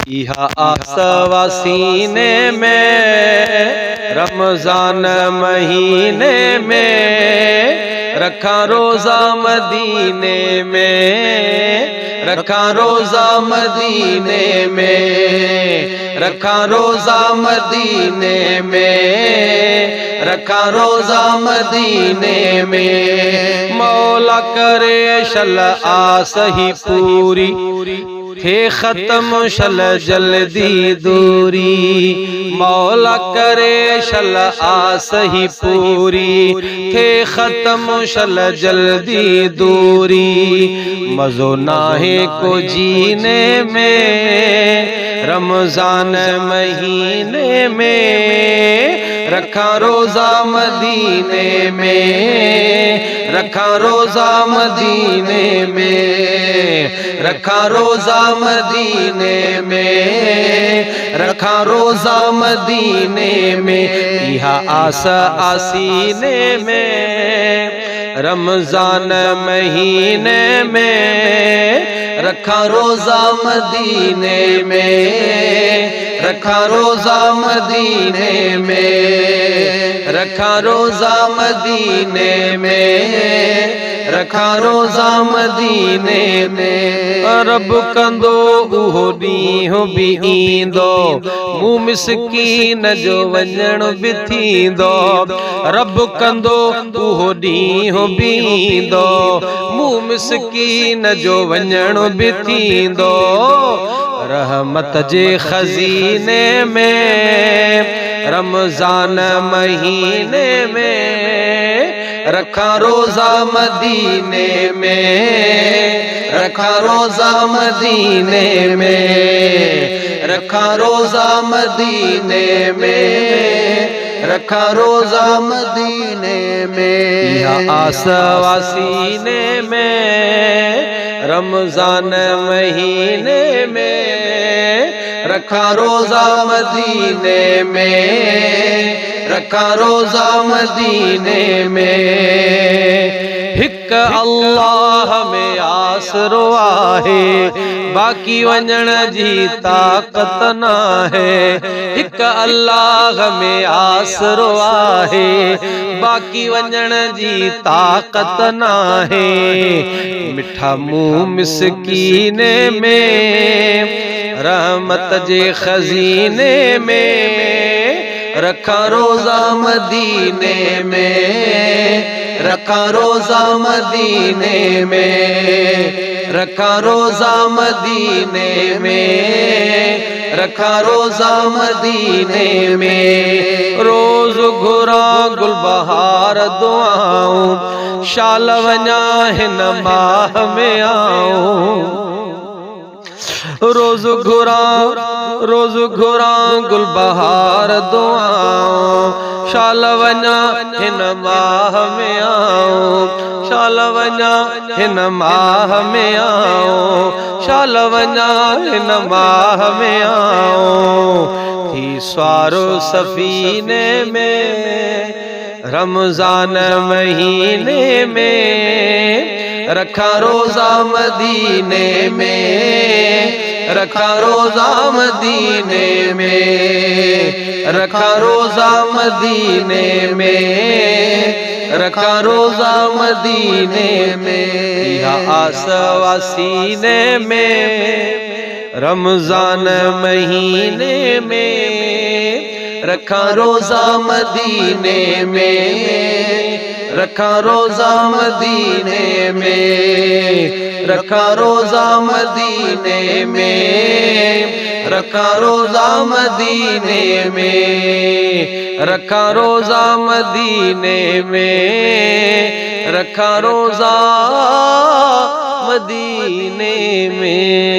इहा आसवा सीने में रमजान महीने में रखा रोजा मदीने में, रखा रोजा मदीने में, रखा रोजा मदीने में, रखा रोजा मदीने में। मौला करे शल आस ही पूरी थे खत्म शल जल्दी दूरी। मौला करे शल आस ही पूरी थे खत्म शल जल्दी दूरी। मज़ो नाहे को जीने में रमजान महीने में, रखा रोजा मदीने में, रखा रोजा मदीने में, रखा रोजा मदीने में, रखा रोजा मदीने में। यह आसा आसीने में रमजान महीने में, रखा रोजा मदीने में, रखा रोजा मदीने में, रखा रोजा मदीने में, रखा रोजा मदीने में। रब कंदो उहो ॾींहुं बि ईंदो, मूं मिसकीन जो वञण बि थींदो। रब कंदो उहो ॾींहुं बि ईंदो, मूं मिसकीन जो वञण बि थींदो। रहमत जे खजीने में रमजान महीने में, रखा रोजा मदीने में, रखा रोजा मदीने में, रखा रोजा मदीने में, रखा रोजा मदीने में। यह आसवा सीने में रमजान महीने में, रखा रोजा मदीने में, रखा रोजा मदीने में। हिक अल्लाह में आसरो आहे, बाकी वञण जी ताक़त न है। हिक अल्लाह में आसरो आहे, बाकी वञण जी ताक़त न है। मिठा मुंह मिसकीने में रहमत जे खजीने में, रखा रोजा मदीने में, रखा रोजा मदीने में, रखा रोजा मदीने में, रखा रोजा मदीने में। रोज घुरा गुलबहार दुआऊं, शाल वञा हिन माह में आऊं। रोज घुरा गुलबहार दुआऊं, शाल वञा हिन माह में आऊं। शाल वञा हिन माह में आऊं, शाल वञा हिन माह में आऊं। थी स्वारो सफीने में रमजान महीने में, रखा रोजा मदीने में, रखा रोजा मदीने में, रखा रोजा मदीने में, रखा रोजा मदीने में। यह आसवा सीने में रमजान महीने में, रखा रोजा मदीने में, रखा रोजा मदीने में, रखा रोजा मदीने में, रखा रोजा मदीने में, रखा रोजा मदीने में, रखा रोजा मदीने में।